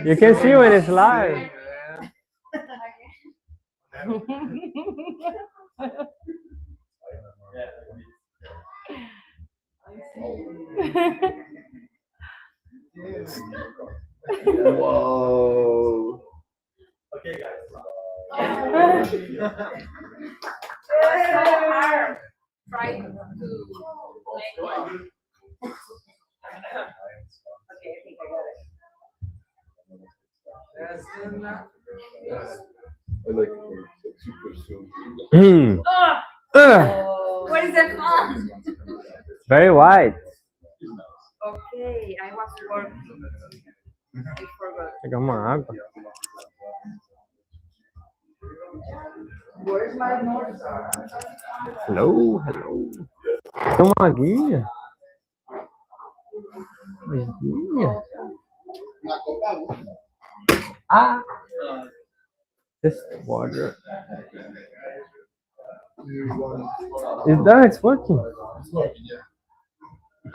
You can see when it's live. Whoa. Okay, guys. Try to make one. Okay, I think I got it. I like it. Super soon. What is that font? Very white. Okay, I was working. I forgot. Pegar uma água. Where's my North Star? Hello, hello. Tem uma aguinha? Aguinha? Ah! Just water. It's working.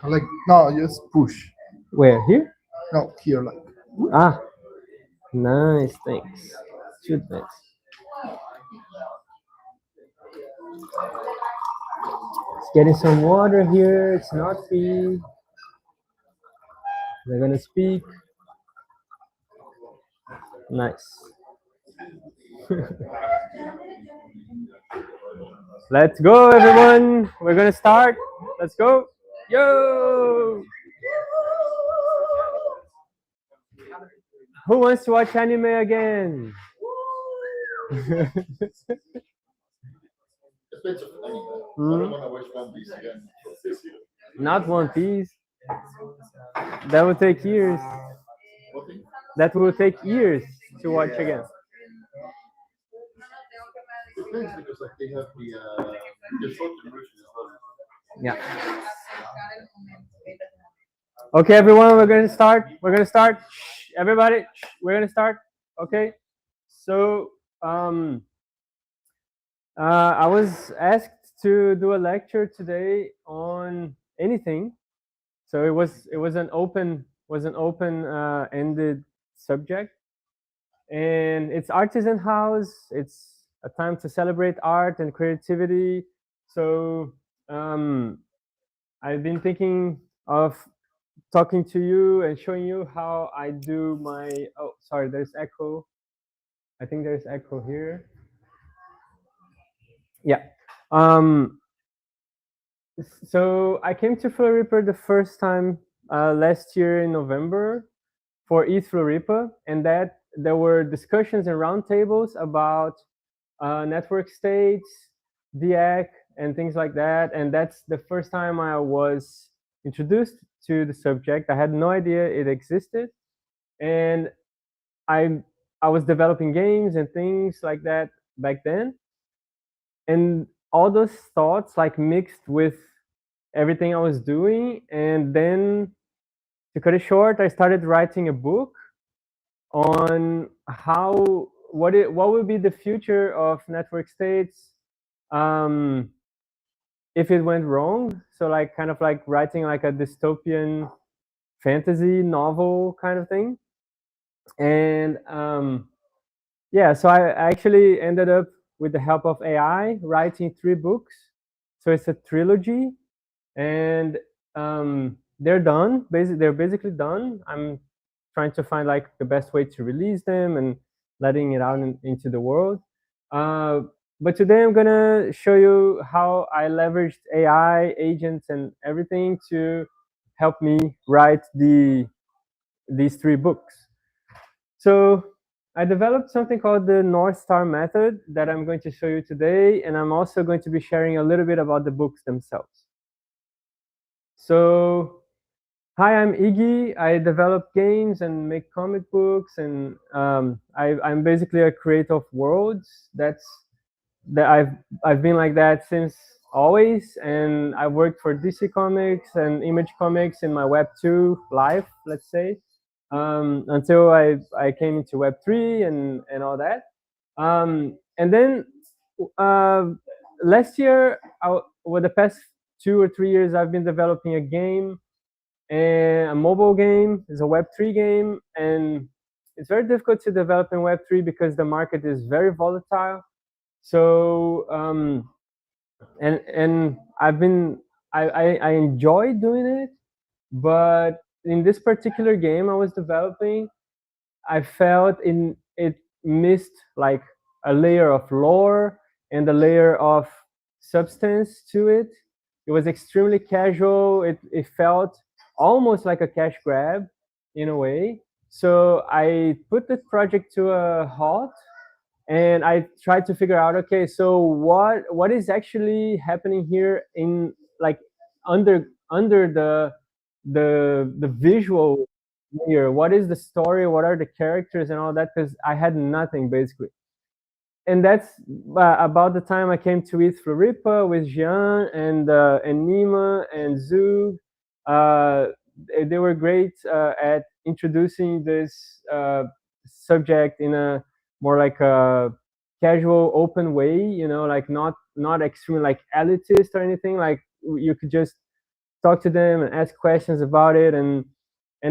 Like, no, just push. Where? Here? No, here, like. Ah. Nice, thanks. Two thanks. It's getting some water here. It's not free. They're gonna speak. Nice. Let's go, everyone. We're gonna start. Let's go. Yo! Who wants to watch anime again? Not One Piece. That will take years. That will take years to watch again. Depends because like they have the short version as well. Yeah. Okay, everyone, we're gonna start. Shh, everybody, shh, we're gonna start. Okay. So I was asked to do a lecture today on anything. So it was an open ended subject, and it's Artisan House. It's a time to celebrate art and creativity. So I've been thinking of talking to you and showing you how I do my. Oh, sorry, there's echo. I think there's echo here. Yeah. So I came to Floripa the first time last year in November for East Floripa, and that there were discussions and roundtables about network states, DAC, and things like that. And that's the first time I was introduced to the subject. I had no idea it existed, and I was developing games and things like that back then, and all those thoughts like mixed with everything I was doing. And then, to cut it short, I started writing a book on what would be the future of network states if it went wrong. So like kind of like writing like a dystopian fantasy novel kind of thing. And yeah, so I actually ended up, with the help of AI, writing 3 books. So it's a trilogy, and they're done. They're basically done. I'm trying to find like the best way to release them and letting it out into the world. But today I'm gonna show you how I leveraged AI agents and everything to help me write these 3 books. So I developed something called the North Star method that I'm going to show you today, and I'm also going to be sharing a little bit about the books themselves. So, hi, I'm Iggy. I develop games and make comic books, and I'm basically a creator of worlds. I've been like that since always, and I worked for DC Comics and Image Comics in my Web 2 life, let's say. Until I came into Web3 and all that. And then last year, over the past 2 or 3 years, I've been developing a game, and a mobile game. It's a Web3 game, and it's very difficult to develop in Web3 because the market is very volatile. So and I enjoy doing it, but in this particular game I was developing, I felt it missed like a layer of lore and a layer of substance to it. It was extremely casual. It felt almost like a cash grab in a way. So I put the project to a halt, and I tried to figure out, okay, so what is actually happening here in like under the visual layer? What is the story? What are the characters and all that? Because I had nothing basically. And that's about the time I came to ETH Floripa with Jean and Nima and Zug. They were great at introducing this subject in a more like a casual, open way. You know, like not extremely like elitist or anything. Like you could just talk to them and ask questions about it, and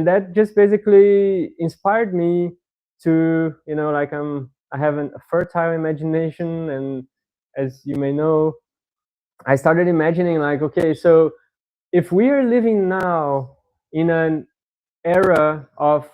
that just basically inspired me to, you know, like I have a fertile imagination, and as you may know, I started imagining like, okay, so if we are living now in an era of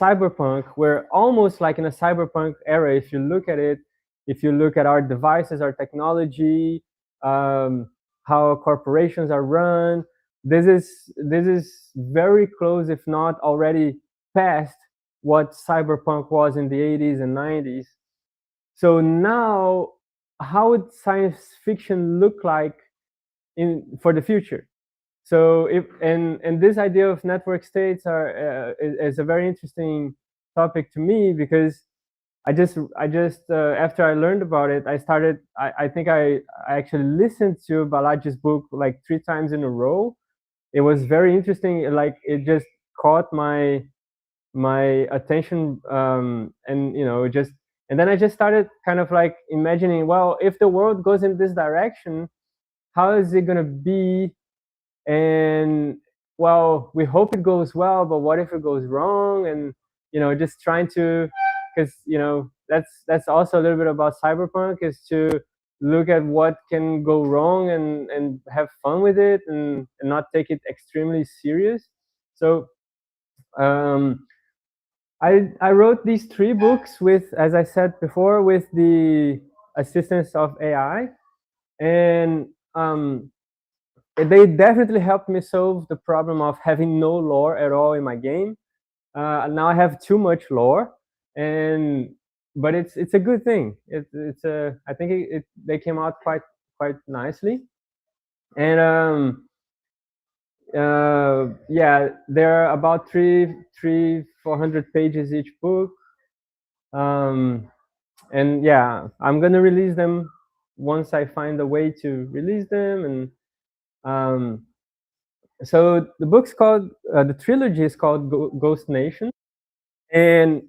cyberpunk, we're almost like in a cyberpunk era. If you look at it, if you look at our devices, our technology, how corporations are run, this is very close, if not already past what cyberpunk was in the 80s and 90s. So now, how would science fiction look like for the future? So if and this idea of network states is a very interesting topic to me, because I just after I learned about it, I think I actually listened to Balaji's book like 3 times in a row. It was very interesting. Like it just caught my attention, and you know, just, and then I just started kind of like imagining, well, if the world goes in this direction, how is it gonna be? And well, we hope it goes well, but what if it goes wrong? And you know, just trying to, because you know, that's also a little bit about cyberpunk, is to look at what can go wrong and have fun with it, and not take it extremely serious. So I wrote these 3 books with, as I said before, with the assistance of AI, and they definitely helped me solve the problem of having no lore at all in my game. Now I have too much lore, but it's a good thing. I think they came out quite nicely, and yeah, they're about 400 pages each book, and yeah, I'm gonna release them once I find a way to release them. And so the book's called, the trilogy is called Ghost Nation, and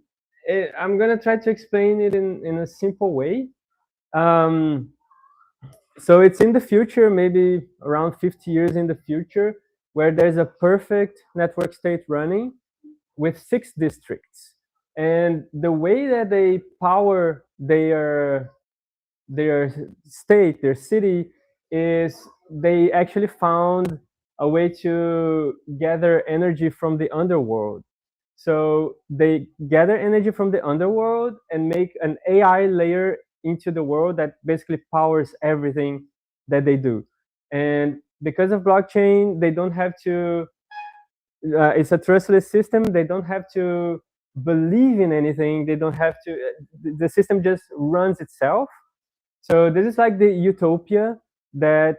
I'm gonna try to explain it in a simple way. So it's in the future, maybe around 50 years in the future, where there's a perfect network state running with 6 districts, and the way that they power their state, their city, is they actually found a way to gather energy from the underworld. So they gather energy from the underworld and make an AI layer into the world that basically powers everything that they do. And because of blockchain, they don't have to, it's a trustless system. They don't have to believe in anything. They don't have to, the system just runs itself. So this is like the utopia that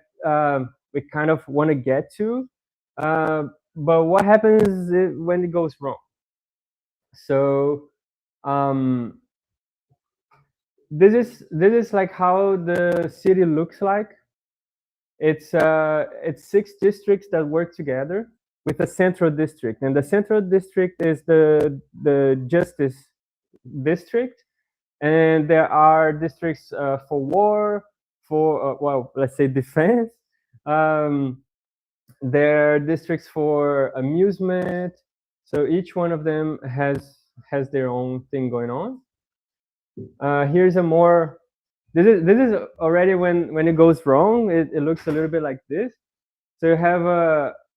we kind of want to get to. But what happens when it goes wrong? So this is like how the city looks like. It's 6 districts that work together with a central district, and the central district is the justice district, And there are districts for war, for well, let's say defense. There are districts for amusement. So each one of them has their own thing going on. Here's a more. This is already when it goes wrong. It looks a little bit like this. So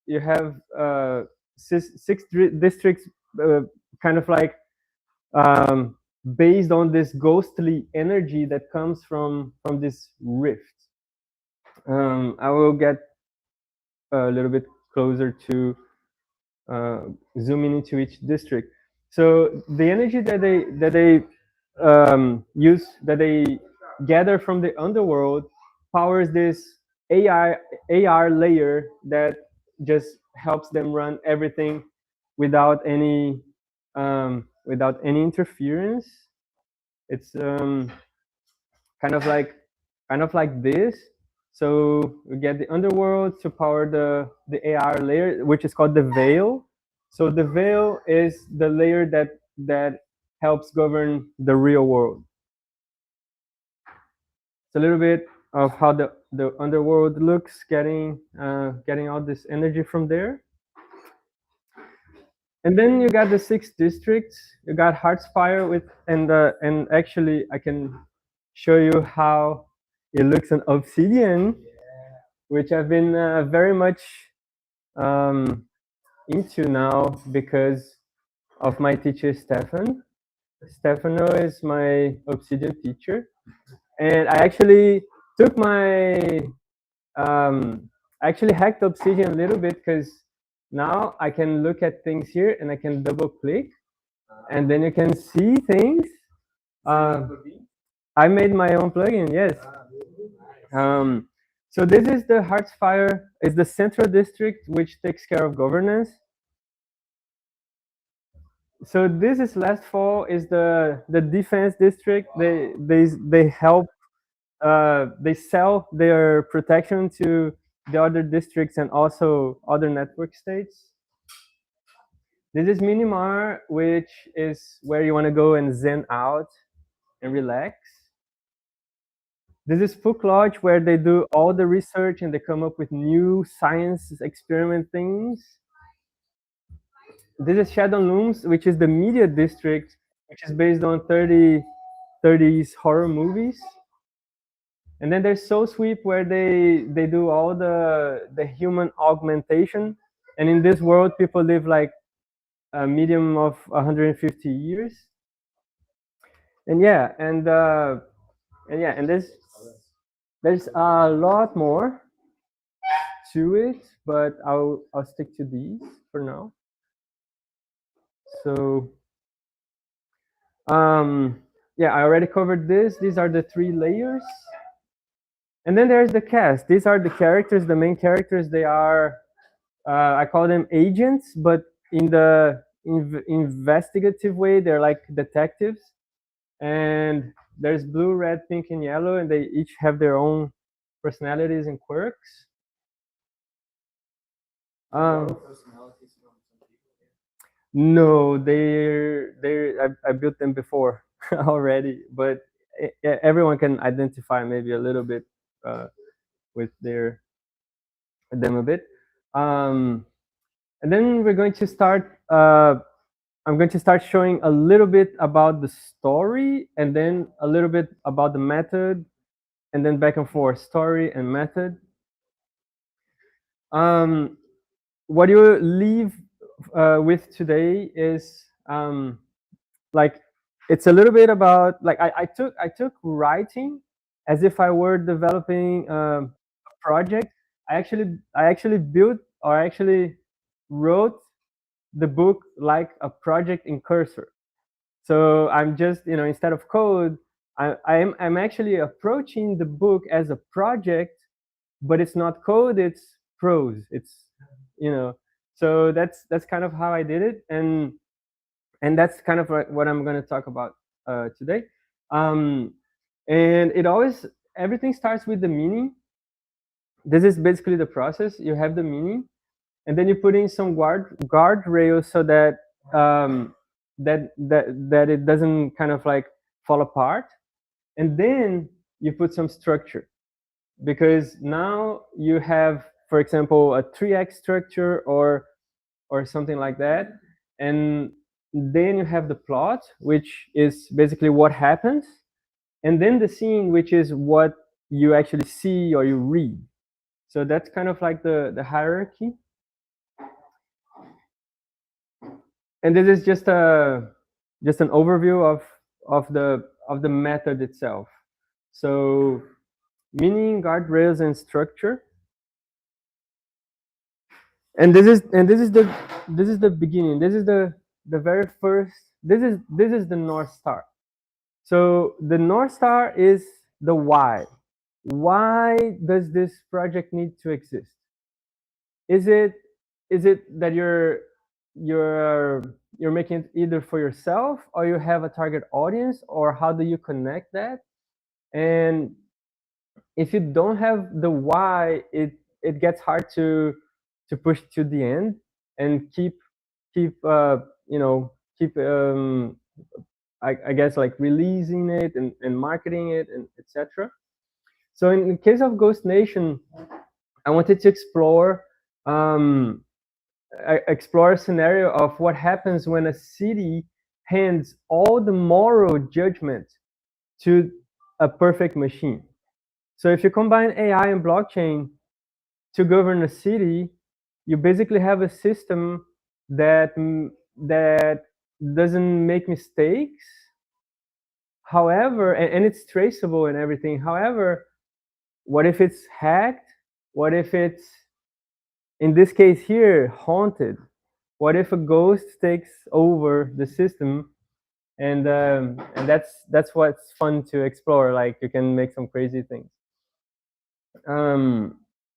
you have six districts, kind of like based on this ghostly energy that comes from this rift. I will get a little bit closer to zooming into each district. So the energy that they use, that they gather from the underworld, powers this AR layer that just helps them run everything without any interference. It's kind of like this. So we get the underworld to power the AR layer, which is called the veil. So the veil is the layer that helps govern the real world. It's a little bit of how the underworld looks, getting all this energy from there. And then you got the 6 districts. You got Heartspire with, and actually I can show you how it looks on Obsidian, which I've been very much into now because of my teacher Stefan. Stefano is my Obsidian teacher, and I actually took my I actually hacked Obsidian a little bit because now I can look at things here and I can double click, and then you can see things. I made my own plugin, yes. So this is the Heartspire. It's the central district which takes care of governance. So this is last fall is the defense district. They help. They sell their protection to the other districts and also other network states. This is Minimar, which is where you want to go and zen out and relax. This is Spook Lodge, where they do all the research and they come up with new science experiment things. This is Shadow Looms, which is the media district, which is based on 30s horror movies. And then there's Soul Sweep, where they do all the human augmentation. And in this world, people live like a medium of 150 years. And yeah, and there's a lot more to it, but I'll stick to these for now. So yeah, I already covered this. These are the 3 layers. And then there's the cast. These are the characters, the main characters. They are, I call them agents, but in the investigative way, they're like detectives. And there's blue, red, pink, and yellow, and they each have their own personalities and quirks. No, I built them before already, but everyone can identify maybe a little bit with them a bit. And then we're going to start. I'm going to start showing a little bit about the story, and then a little bit about the method, and then back and forth, story and method. What you leave with today is like, it's a little bit about, like, I took writing as if I were developing a project. I actually built, or I actually wrote the book like a project in Cursor. So I'm just, instead of code, I'm actually approaching the book as a project, but it's not code, it's prose. It's, so that's kind of how I did it, and that's kind of what I'm going to talk about today. And everything starts with the meaning. This is basically the process. You have the meaning, and then you put in some guardrails so that that it doesn't kind of like fall apart, and then you put some structure, because now you have, for example, a 3x structure or something like that, and then you have the plot, which is basically what happens, and then the scene, which is what you actually see or you read. So that's kind of like the hierarchy. And this is just an overview of the method itself. So meaning, guardrails, and structure. And this is the beginning. This is the very first. This is the North Star. So the North Star is the why. Why does this project need to exist? Is it that you're making it either for yourself, or you have a target audience, or how do you connect that? And if you don't have the why, it gets hard to push to the end and keep I guess like releasing it and marketing it and etc. So in the case of Ghost Nation, I wanted to explore a scenario of what happens when a city hands all the moral judgment to a perfect machine. So if you combine AI and blockchain to govern a city, you basically have a system that doesn't make mistakes. However, and it's traceable and everything. However, what if it's hacked? What if it's, in this case here, haunted? What if a ghost takes over the system? And that's what's fun to explore. Like, you can make some crazy things.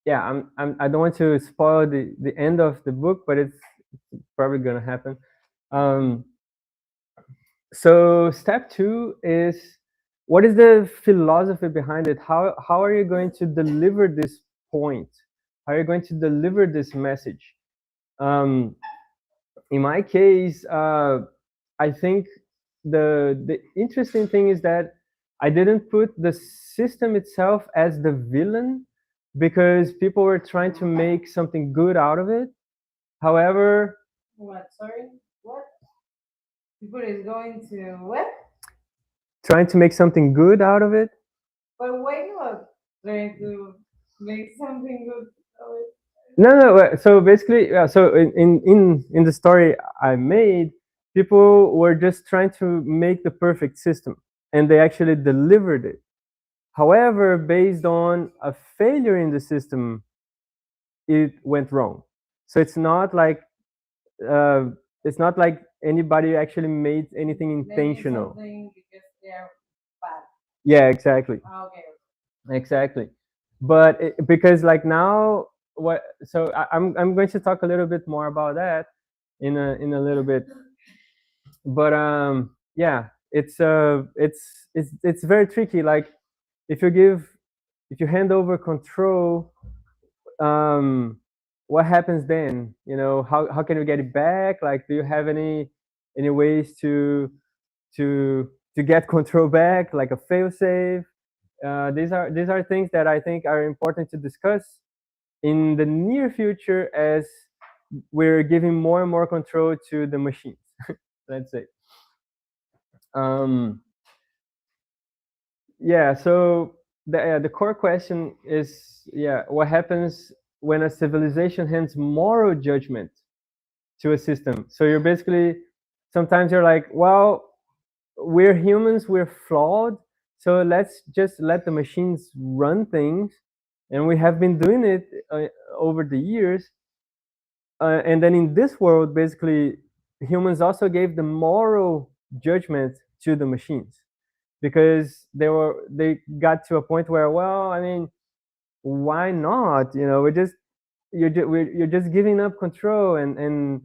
Yeah, I don't want to spoil the end of the book, but it's probably gonna happen. So step 2 is, what is the philosophy behind it? How are you going to deliver this point? How are you going to deliver this message? In my case, I think the interesting thing is that I didn't put the system itself as the villain, because people were trying to make something good out of it. However, What? Sorry? What? People is going to what? trying to make something good out of it. But why you are trying to make something good of it? No. So basically, yeah, so in the story I made, people were just trying to make the perfect system, and they actually delivered it. However, based on a failure in the system, it went wrong. So it's not like anybody actually made anything intentional. Something because they're bad. Yeah, exactly. Okay. Exactly. But because like now, so I'm going to talk a little bit more about that in a little bit. But yeah, it's very tricky. Like, if you hand over control, what happens then? How can you get it back? Like, do you have any ways to get control back, like a failsafe? These are things that I think are important to discuss in the near future, as we're giving more and more control to the machines. Let's say. Yeah. So the core question is, what happens when a civilization hands moral judgment to a system? So you're basically, sometimes you're like, well, we're humans, we're flawed, so let's just let the machines run things, and we have been doing it over the years. And then in this world, basically, humans also gave the moral judgment to the machines, because they got to a point where, well, I mean, why not? You're just giving up control and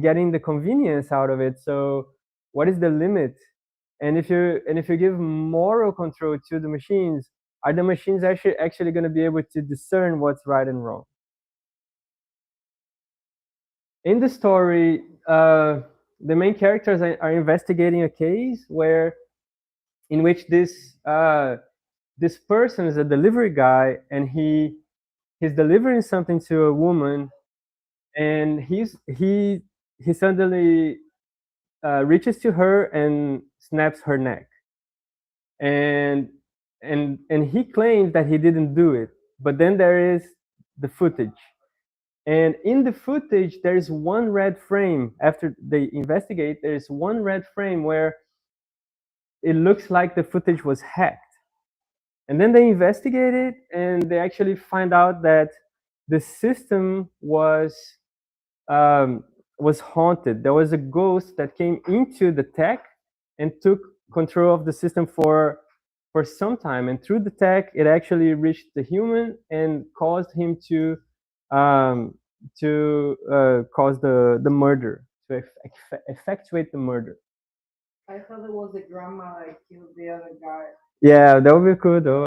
getting the convenience out of it. So what is the limit? And if you give moral control to the machines, are the machines actually going to be able to discern what's right and wrong? In the story, the main characters are investigating a case where in which this person is a delivery guy, and he's delivering something to a woman, and he suddenly reaches to her and snaps her neck, and and he claims that he didn't do it, but then there is the footage, and in the footage there is one red frame. After they investigate, there is one red frame where it looks like the footage was hacked. And then they investigate it, and they actually find out that the system was haunted. There was a ghost that came into the tech and took control of the system for some time. And through the tech, it actually reached the human and caused him to cause the murder, to effectuate the murder. I thought it was the grandma that killed the other guy. Yeah, that would be cool though.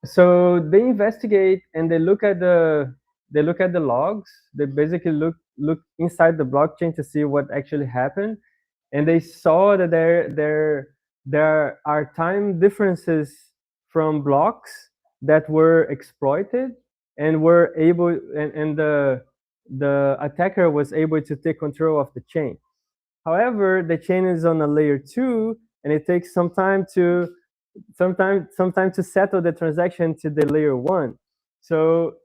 So they investigate, and they look at the logs. They basically look inside the blockchain to see what actually happened, and they saw that there are time differences from blocks that were exploited, and were able, and the attacker was able to take control of the chain. However, the chain is on a layer 2, and it takes some time to settle the transaction to the layer 1. So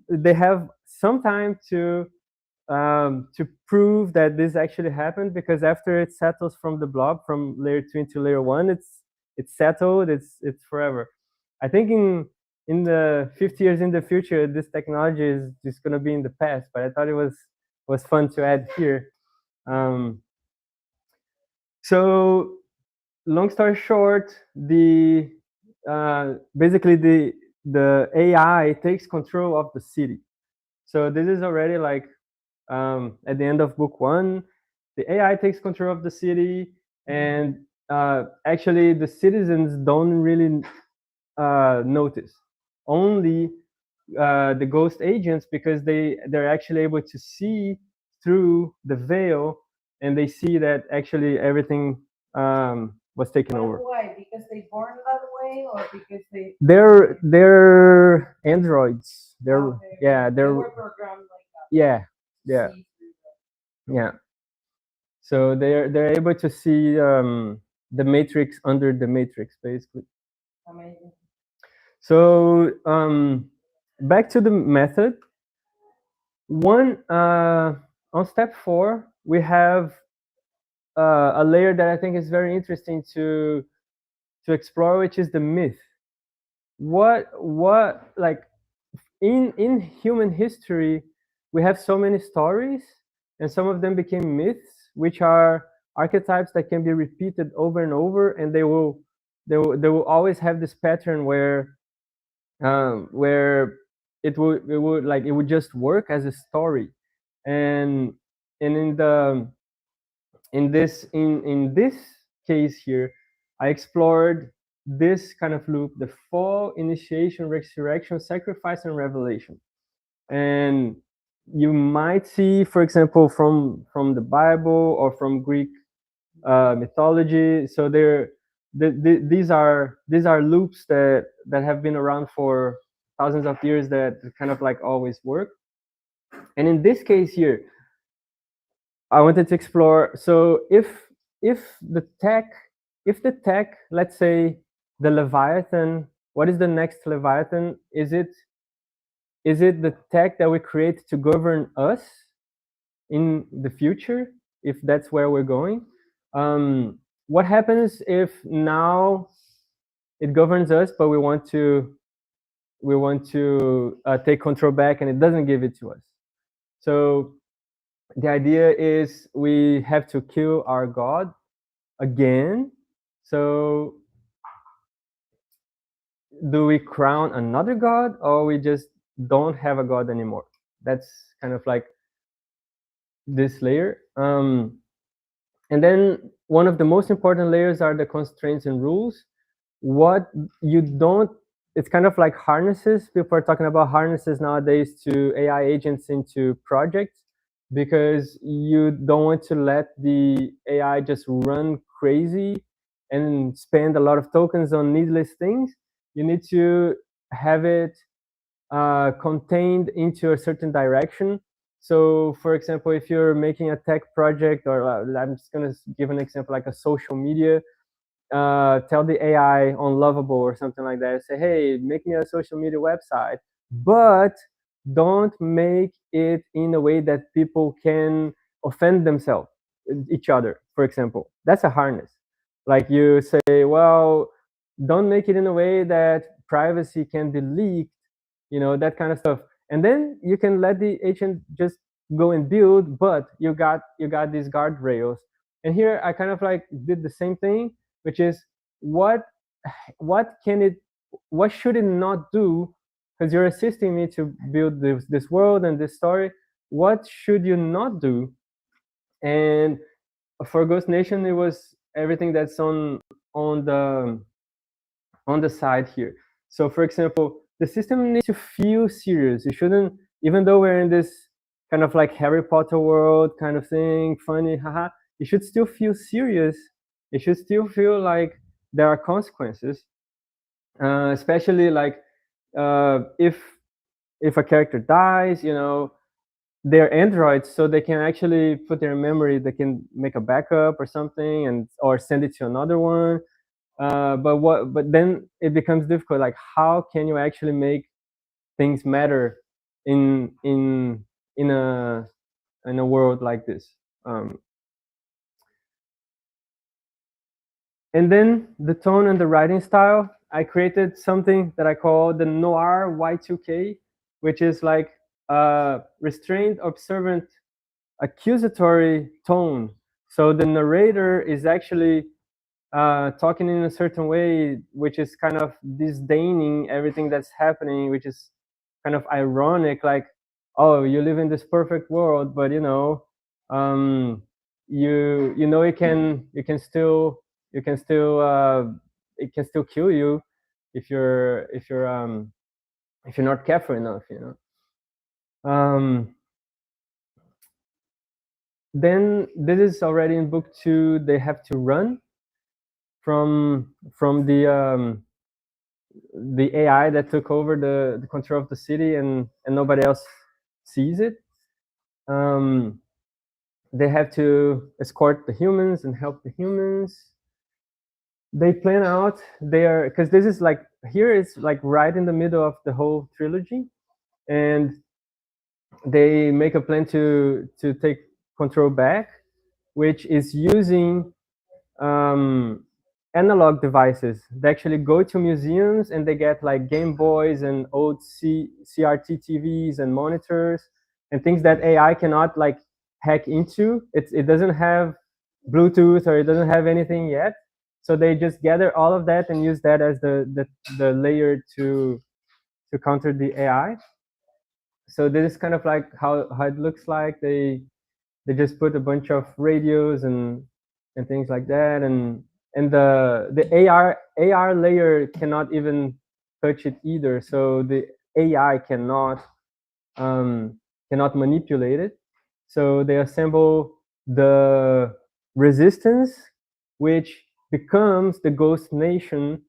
they have some time to prove that this actually happened, because after it settles from the block from layer 2 into layer 1, it's settled. It's forever. I think in the 50 years in the future, this technology is just going to be in the past. But I thought it was fun to add here. So long story short, basically the AI takes control of the city. So this is already like at the end of book 1, the AI takes control of the city, and actually the citizens don't really notice. Only the ghost agents, because they're actually able to see through the veil, and they see that actually everything was taken over. Why? Because they born that way, or because they're androids. They're they were programmed like that. Yeah. So they're able to see the matrix under the matrix, basically. Amazing. So back to the method. On step 4, we have a layer that I think is very interesting to explore, which is the myth. What like in human history, we have so many stories, and some of them became myths, which are archetypes that can be repeated over and over, and they will always have this pattern where it would just work as a story. And in this case here, I explored this kind of loop: the fall, initiation, resurrection, sacrifice, and revelation. And you might see, for example, from the Bible or from Greek mythology. So these are loops that have been around for thousands of years, that kind of like always work. And in this case here, I wanted to explore. So if the tech, let's say the Leviathan, what is the next Leviathan? Is it the tech that we create to govern us in the future, if that's where we're going? What happens if now it governs us, but we want to take control back, and it doesn't give it to us? So the idea is we have to kill our God again. So do we crown another God, or we just don't have a God anymore? That's kind of like this layer. And then one of the most important layers are the constraints and rules. What you don't, it's kind of like harnesses. People are talking about harnesses nowadays to AI agents into projects. because you don't want to let the AI just run crazy and spend a lot of tokens on needless things. You need to have it contained into a certain direction. So, for example, if you're making a tech project, or I'm just going to give an example like a social media, tell the AI on Lovable or something like that, say, hey, make me a social media website, but don't make it in a way that people can offend themselves, each other, for example. That's a harness. Like you say, well, don't make it in a way that privacy can be leaked, that kind of stuff. And then you can let the agent just go and build, but you got these guardrails. And here I kind of like did the same thing, which is what should it not do? Because you're assisting me to build this world and this story. What should you not do? And for Ghost Nation, it was everything that's on the side here. So for example, the system needs to feel serious. You shouldn't, even though we're in this kind of like Harry Potter world kind of thing, funny, haha, you should still feel serious. It should still feel like there are consequences, especially like if a character dies, they're androids, so they can actually put their memory, they can make a backup or something, or send it to another one. But then it becomes difficult. Like, how can you actually make things matter in a world like this? And then the tone and the writing style, I created something that I call the noir Y2K, which is like a restrained, observant, accusatory tone. So the narrator is actually talking in a certain way, which is kind of disdaining everything that's happening, which is kind of ironic. Like, oh, you live in this perfect world, but you can still it can still kill you if you're not careful enough, Then this is already in book 2. They have to run from the AI that took over the control of the city, and nobody else sees it. They have to escort the humans and help the humans. They plan out because this is like, here is like right in the middle of the whole trilogy, and they make a plan to take control back, which is using analog devices. They actually go to museums and they get like Game Boys and old CRT TVs and monitors and things that AI cannot like hack into. It doesn't have Bluetooth, or it doesn't have anything yet. So they just gather all of that and use that as the layer to counter the AI. So this is kind of like how it looks like. They just put a bunch of radios and things like that, and the AR layer cannot even touch it either. So the AI cannot manipulate it. So they assemble the resistance, which becomes the Ghost Nation,